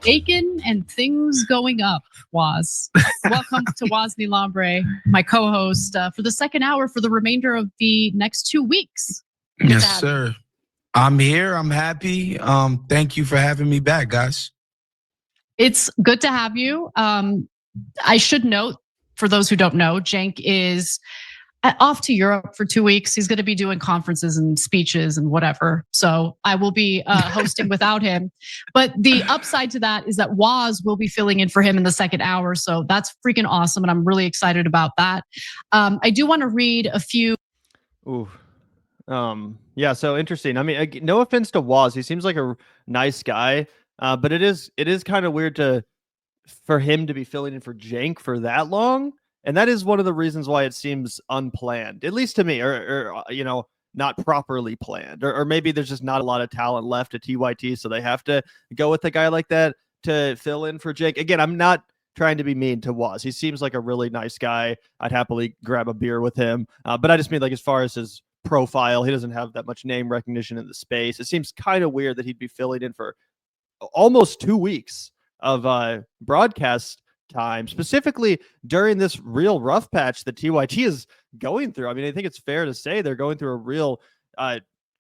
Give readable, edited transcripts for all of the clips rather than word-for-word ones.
Aiken and things going up, Waz. Welcome to Wazni Lambre, my co-host for the second hour for the remainder of the next 2 weeks. Good yes, sir. I'm here. I'm happy. Thank you for having me back, guys. It's good to have you. I should note, for those who don't know, Cenk is off to Europe for 2 weeks. He's going to be doing conferences and speeches and whatever. So I will be hosting without him. But the upside to that is that Waz will be filling in for him in the second hour. So that's freaking awesome. And I'm really excited about that. I do want to read a few. Ooh. Yeah, so interesting. I mean, no offense to Waz. He seems like a nice guy. But it is kind of weird for him to be filling in for Cenk for that long. And that is one of the reasons why it seems unplanned, at least to me, or not properly planned, or maybe there's just not a lot of talent left at TYT, so they have to go with a guy like that to fill in for Cenk. Again, I'm not trying to be mean to Waz. He seems like a really nice guy. I'd happily grab a beer with him. But I just mean, like, as far as his profile, he doesn't have that much name recognition in the space. It seems kind of weird that he'd be filling in for almost 2 weeks of broadcast time, specifically during this real rough patch that TYT is going through. I mean, I think it's fair to say they're going through a real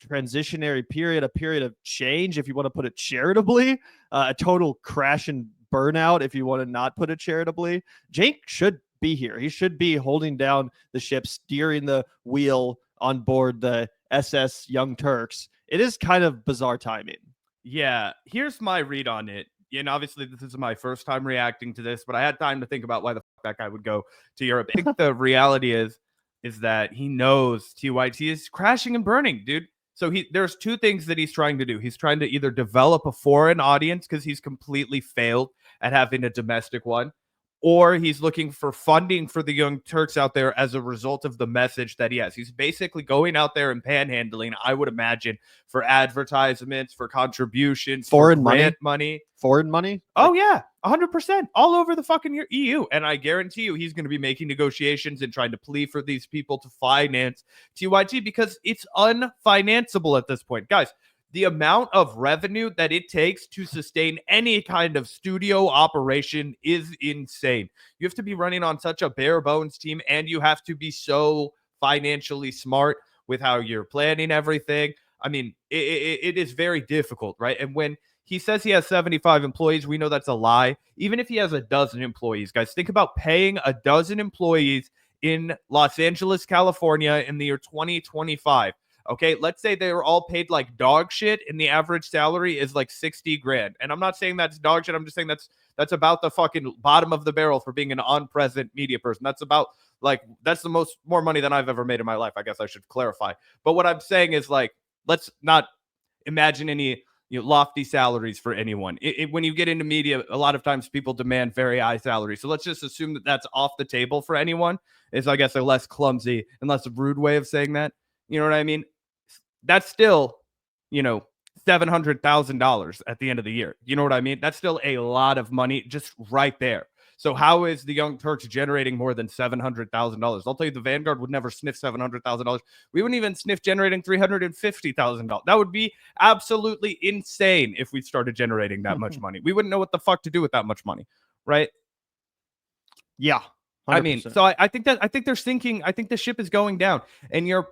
transitionary period, a period of change, if you want to put it charitably, a total crash and burnout, if you want to not put it charitably. Cenk should be here. He should be holding down the ship, steering the wheel on board the SS Young Turks. It is kind of bizarre timing. Yeah, here's my read on it. And obviously, this is my first time reacting to this, but I had time to think about why the fuck that guy would go to Europe. I think the reality is that he knows TYT is crashing and burning, dude. So there's two things that he's trying to do. He's trying to either develop a foreign audience because he's completely failed at having a domestic one, or he's looking for funding for the Young Turks out there as a result of the message that he has. He's basically going out there and panhandling, I would imagine, for advertisements, for contributions, foreign for grant money. Foreign money? Oh, yeah, 100%. All over the fucking EU. And I guarantee you he's going to be making negotiations and trying to plead for these people to finance TYT because it's unfinanceable at this point. Guys, the amount of revenue that it takes to sustain any kind of studio operation is insane. You have to be running on such a bare bones team, and you have to be so financially smart with how you're planning everything. I mean, it is very difficult, right? And when he says he has 75 employees, we know that's a lie. Even if he has a dozen employees, guys, think about paying a dozen employees in Los Angeles, California in the year 2025. Okay, let's say they were all paid like dog shit and the average salary is like 60 grand. And I'm not saying that's dog shit. I'm just saying that's about the fucking bottom of the barrel for being an on-present media person. That's about that's the more money than I've ever made in my life. I guess I should clarify. But what I'm saying is, like, let's not imagine any lofty salaries for anyone. When you get into media, a lot of times people demand very high salaries. So let's just assume that that's off the table for anyone. Is, I guess, a less clumsy and less rude way of saying that. You know what I mean? That's still, $700,000 at the end of the year. You know what I mean? That's still a lot of money just right there. So how is the Young Turks generating more than $700,000? I'll tell you, the Vanguard would never sniff $700,000. We wouldn't even sniff generating $350,000. That would be absolutely insane if we started generating that much money. We wouldn't know what the fuck to do with that much money, right? Yeah. 100%. I mean, so I think they're thinking, I think the ship is going down. And your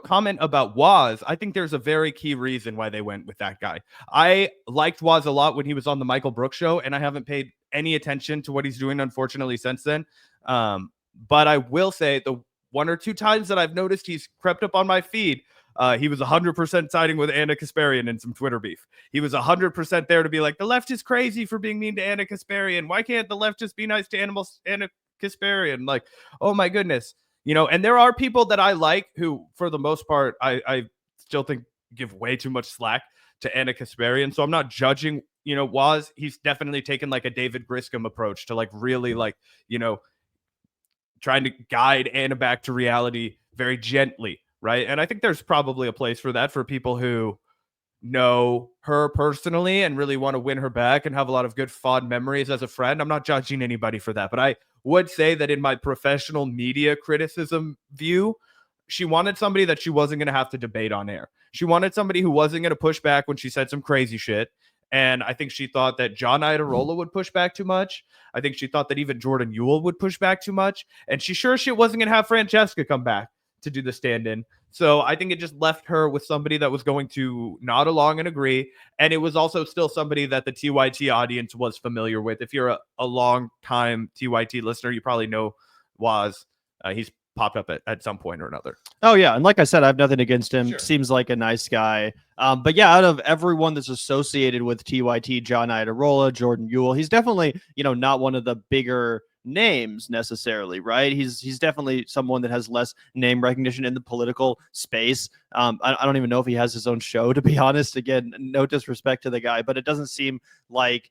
comment about Waz, I think there's a very key reason why they went with that guy. I liked Waz a lot when he was on the Michael Brooks show, and I haven't paid any attention to what he's doing, unfortunately, since then. But I will say the one or two times that I've noticed he's crept up on my feed, he was 100% siding with Ana Kasparian in some Twitter beef. He was 100% there to be like, the left is crazy for being mean to Ana Kasparian. Why can't the left just be nice to Ana Kasparian? Like, oh my goodness. And there are people that I like who, for the most part, I still think give way too much slack to Ana Kasparian. So I'm not judging, Waz. He's definitely taken like a David Griscom approach to like really like, trying to guide Ana back to reality very gently, right? And I think there's probably a place for that for people who know her personally and really want to win her back and have a lot of good fond memories as a friend. I'm not judging anybody for that, but I would say that in my professional media criticism view, she wanted somebody that she wasn't going to have to debate on air. She wanted somebody who wasn't going to push back when she said some crazy shit. And I think she thought that John Iadarola would push back too much. I think she thought that even Jordan Ewell would push back too much. And she sure shit wasn't going to have Francesca come back to do the stand-in. So I think it just left her with somebody that was going to nod along and agree. And it was also still somebody that the TYT audience was familiar with. If you're a long-time TYT listener, you probably know Waz. He's popped up at some point or another. Oh, yeah. And like I said, I have nothing against him. Sure. Seems like a nice guy. But yeah, out of everyone that's associated with TYT, John Iadarola, Jordan Ewell, he's definitely, not one of the bigger names necessarily, right? He's definitely someone that has less name recognition in the political space. I don't even know if he has his own show, to be honest. Again, no disrespect to the guy, but it doesn't seem like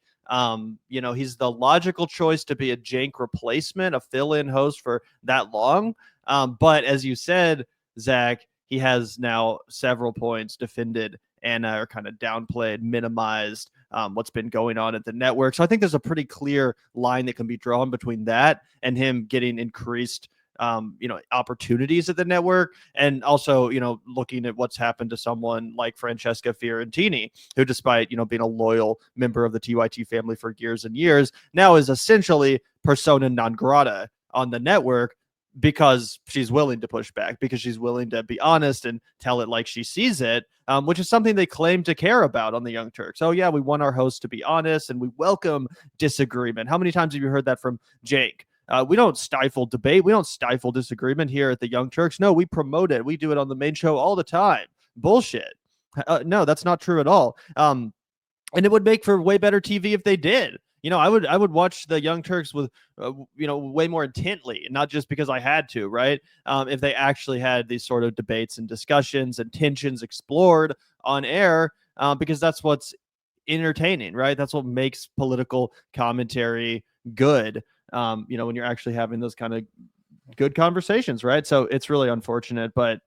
he's the logical choice to be a Cenk replacement, a fill-in host for that long. But as you said, Zach, he has now several points defended Anna, or kind of downplayed, minimized what's been going on at the network. So I think there's a pretty clear line that can be drawn between that and him getting increased opportunities at the network. And also, looking at what's happened to someone like Francesca Fiorentini, who, despite, being a loyal member of the TYT family for years and years, now is essentially persona non grata on the network, because she's willing to push back, because she's willing to be honest and tell it like she sees it, which is something they claim to care about on the Young Turks. Oh yeah, we want our hosts to be honest and we welcome disagreement. How many times have you heard that from Cenk? We don't stifle debate. We don't stifle disagreement here at the Young Turks. No, we promote it. We do it on the main show all the time. Bullshit. No, that's not true at all. And it would make for way better TV if they did. I would watch the Young Turks with, way more intently, not just because I had to, right? If they actually had these sort of debates and discussions and tensions explored on air, because that's what's entertaining, right? That's what makes political commentary good. When you're actually having those kind of good conversations, right? So it's really unfortunate, but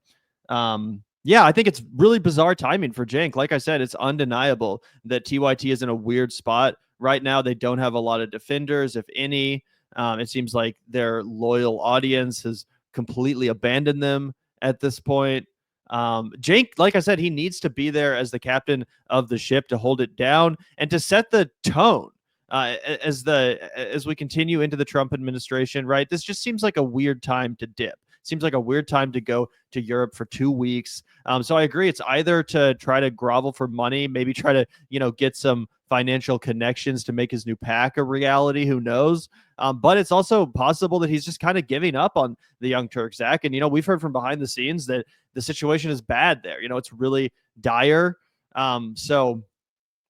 yeah, I think it's really bizarre timing for Cenk. Like I said, it's undeniable that TYT is in a weird spot right now. They don't have a lot of defenders, if any. It seems like their loyal audience has completely abandoned them at this point. Cenk, like I said, he needs to be there as the captain of the ship to hold it down and to set the tone. As we continue into the Trump administration, right? This just seems like a weird time to dip. Seems like a weird time to go to Europe for 2 weeks. So I agree. It's either to try to grovel for money, maybe try to, get some financial connections to make his new pack a reality. Who knows? But it's also possible that he's just kind of giving up on the Young Turks, Zach. And, we've heard from behind the scenes that the situation is bad there. It's really dire. So,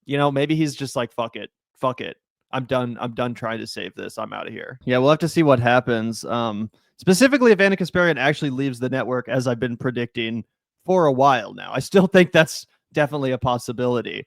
maybe he's just like, fuck it. I'm done trying to save this. I'm out of here. Yeah, we'll have to see what happens. Specifically, if Ana Kasparian actually leaves the network, as I've been predicting for a while now. I still think that's definitely a possibility.